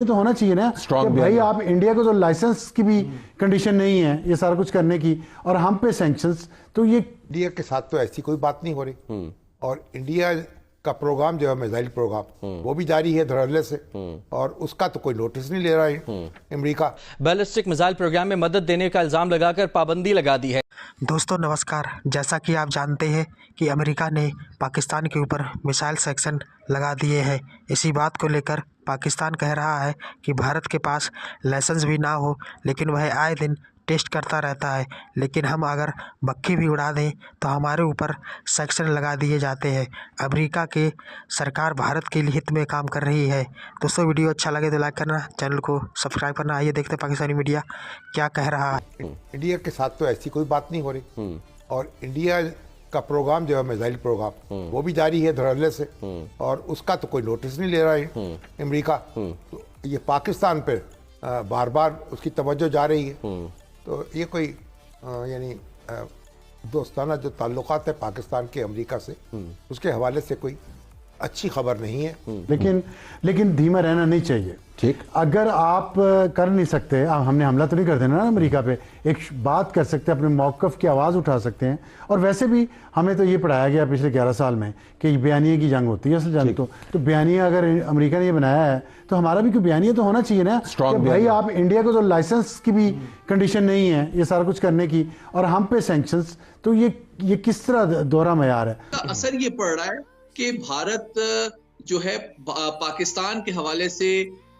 تو ہونا چاہیے نا کہ بھائی آپ انڈیا کو تو لائسنس کی بھی کنڈیشن نہیں ہے یہ سارا کچھ کرنے کی، اور ہم پہ سینکشنز، تو یہ انڈیا کے ساتھ تو ایسی کوئی بات نہیں ہو رہی، اور انڈیا کا پروگرام جو ہے میزائل پروگرام وہ بھی جاری ہے دھڑلے سے، اور اس کا تو کوئی نوٹس نہیں لے رہا ہے امریکہ۔ بیلسٹک میزائل پروگرام میں مدد دینے کا الزام لگا کر پابندی لگا دی ہے۔ دوستو نمسکار، جیسا کہ آپ جانتے ہیں کہ امریکہ نے پاکستان کے اوپر میزائل سیکشن لگا دیے ہیں۔ اسی بات کو لے کر پاکستان کہہ رہا ہے کہ بھارت کے پاس لائسنس بھی نہ ہو لیکن وہ آئے دن ٹیسٹ کرتا رہتا ہے، لیکن ہم اگر مکھی بھی اڑا دیں تو ہمارے اوپر سیکشن لگا دیے جاتے ہیں۔ امریکہ کے سرکار بھارت کے ہت میں کام کر رہی ہے۔ دوستو ویڈیو اچھا لگے تو لائک کرنا، چینل کو سبسکرائب کرنا۔ آئیے دیکھتے ہیں پاکستانی میڈیا کیا کہہ رہا ہے۔ انڈیا کے ساتھ تو ایسی کوئی بات نہیں ہو رہی، اور انڈیا کا پروگرام جو ہے میزائل پروگرام وہ بھی جاری ہے دھڑلے سے، اور اس کا تو کوئی نوٹس نہیں لے رہا ہے امریکہ۔ تو یہ پاکستان پہ بار بار اس کی توجہ جا رہی ہے، تو یہ کوئی یعنی دوستانہ جو تعلقات ہے پاکستان کے امریکہ سے، اس کے حوالے سے کوئی اچھی خبر نہیں ہے۔ لیکن دھیما رہنا نہیں چاہیے۔ ٹھیک، اگر آپ کر نہیں سکتے، ہم نے حملہ تو نہیں کر دینا نا امریکہ پہ، ایک بات کر سکتے ہیں، اپنے موقف کی آواز اٹھا سکتے ہیں۔ اور ویسے بھی ہمیں تو یہ پڑھایا گیا پچھلے 11 سال میں کہ بیانیے کی جنگ ہوتی ہے اصل جنگ، تو بیانیہ اگر امریکہ نے یہ بنایا ہے تو ہمارا بھی کوئی بیانیہ تو ہونا چاہیے نا کہ بھائی آپ انڈیا کو تو لائسنس کی بھی کنڈیشن نہیں ہے یہ سارا کچھ کرنے کی، اور ہم پہ سینکشنز، تو یہ کس طرح دورہ معیار ہے؟ اثر یہ پڑ رہا ہے کہ بھارت جو ہے پاکستان کے حوالے سے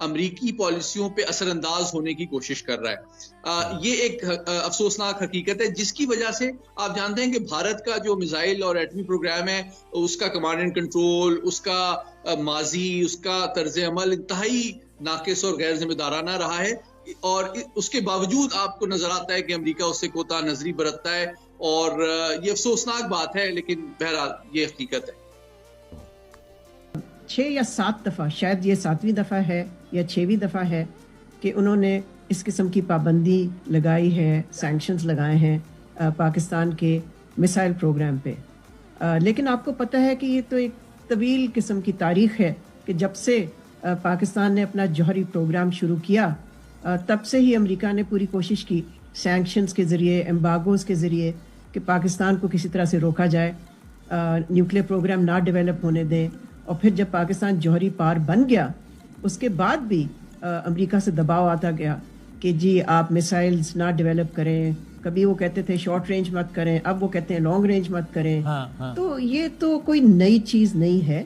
امریکی پالیسیوں پہ اثر انداز ہونے کی کوشش کر رہا ہے۔ یہ ایک افسوسناک حقیقت ہے جس کی وجہ سے آپ جانتے ہیں کہ بھارت کا جو میزائل اور ایٹمی پروگرام ہے، اس کا کمانڈ اینڈ کنٹرول، اس کا ماضی، اس کا طرز عمل انتہائی ناقص اور غیر ذمہ دارانہ رہا ہے، اور اس کے باوجود آپ کو نظر آتا ہے کہ امریکہ اس سے کوتاہ نظری برتتا ہے، اور یہ افسوسناک بات ہے، لیکن بہرحال یہ حقیقت ہے۔ 6 یا 7 دفعہ، شاید یہ 7ویں دفعہ ہے یا 6ویں دفعہ ہے کہ انہوں نے اس قسم کی پابندی لگائی ہے، سینکشنز لگائے ہیں پاکستان کے میسائل پروگرام پہ۔ لیکن آپ کو پتہ ہے کہ یہ تو ایک طویل قسم کی تاریخ ہے کہ جب سے پاکستان نے اپنا جوہری پروگرام شروع کیا تب سے ہی امریکہ نے پوری کوشش کی سینکشنز کے ذریعے، ایمبارگوز کے ذریعے، کہ پاکستان کو کسی طرح سے روکا جائے، نیوکلیئر پروگرام نہ ڈیولپ ہونے دیں۔ اور پھر جب پاکستان جوہری پار بن گیا اس کے بعد بھی امریکہ سے دباؤ آتا گیا کہ جی آپ میسائلز نہ ڈیولپ کریں۔ کبھی وہ کہتے تھے شارٹ رینج مت کریں، اب وہ کہتے ہیں لانگ رینج مت کریں۔ تو یہ تو کوئی نئی چیز نہیں ہے،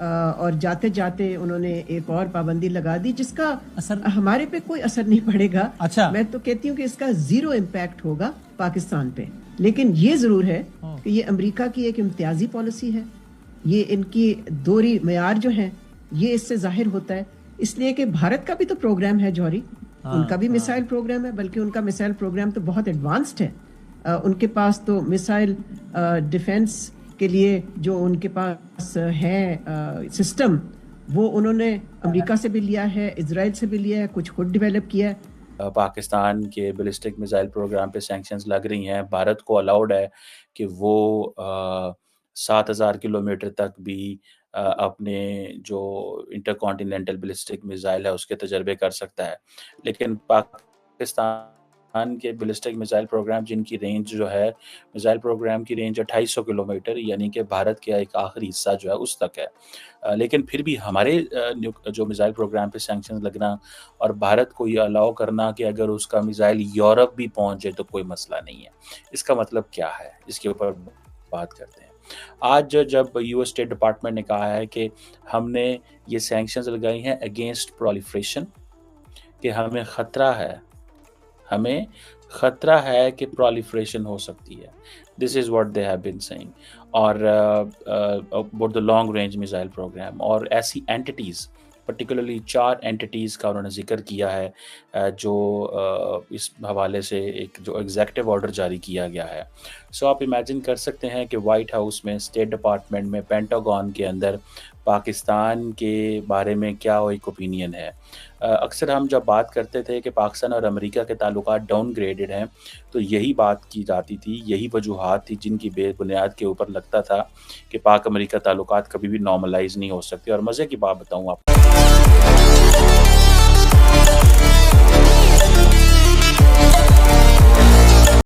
اور جاتے جاتے انہوں نے ایک اور پابندی لگا دی جس کا ہمارے پہ کوئی اثر نہیں پڑے گا۔ میں تو کہتی ہوں کہ اس کا 0 امپیکٹ ہوگا پاکستان پہ، لیکن یہ ضرور ہے کہ یہ امریکہ کی ایک امتیازی پالیسی ہے، یہ ان کی دوہری معیار جو ہیں یہ اس سے ظاہر ہوتا ہے، اس لیے کہ بھارت کا بھی تو پروگرام ہے جوہری، ان کا بھی میسائل پروگرام ہے، بلکہ ان کا میسائل پروگرام تو بہت ایڈوانسڈ ہے۔ ان کے پاس تو میسائل ڈیفنس کے لیے جو ان کے پاس ہے سسٹم، وہ انہوں نے امریکہ سے بھی لیا ہے، اسرائیل سے بھی لیا ہے، کچھ خود ڈیولپ کیا ہے۔ پاکستان کے بیلسٹک میزائل پروگرام پہ سینکشنز لگ رہی ہیں۔ بھارت کو الاؤڈ ہے کہ وہ 7000 کلومیٹر تک بھی اپنے جو انٹر کانٹیننٹل بیلسٹک میزائل ہے اس کے تجربے کر سکتا ہے، لیکن پاکستان کے بیلسٹک میزائل پروگرام جن کی رینج جو ہے، میزائل پروگرام کی رینج 2800 کلومیٹر، یعنی کہ بھارت کا ایک آخری حصہ جو ہے اس تک ہے۔ لیکن پھر بھی ہمارے جو میزائل پروگرام پہ سینکشنز لگنا اور بھارت کو یہ الاؤ کرنا کہ اگر اس کا میزائل یورپ بھی پہنچ جائے تو کوئی مسئلہ نہیں ہے، اس کا مطلب کیا ہے، اس کے اوپر بات کرتے ہیں۔ آج جب یو ایس اسٹیٹ ڈپارٹمنٹ نے کہا ہے کہ ہم نے یہ سینکشنز لگائی ہیں اگینسٹ پرولیفریشن، کہ ہمیں خطرہ ہے کہ پرولیفریشن ہو سکتی ہے، this is what they have been seeing, اور about the long range missile program, اور ایسی اینٹیز پرٹیکولرلی 4 اینٹیز کا انہوں نے ذکر کیا ہے جو اس حوالے سے ایک جو ایگزیکٹو آرڈر جاری کیا گیا ہے۔ سو آپ امیجن کر سکتے ہیں کہ وائٹ ہاؤس میں، اسٹیٹ ڈپارٹمنٹ میں، پینٹاگون کے اندر پاکستان کے بارے میں کیا ایک اوپینین ہے۔ اکثر ہم جب بات کرتے تھے کہ پاکستان اور امریکہ کے تعلقات ڈاؤن گریڈڈ ہیں تو یہی بات کی جاتی تھی، یہی وجوہات تھی جن کی بے بنیاد کے اوپر لگتا تھا کہ پاک امریکہ تعلقات کبھی بھی نارملائز نہیں ہو سکتے۔ اور مزے کی بات بتاؤں آپ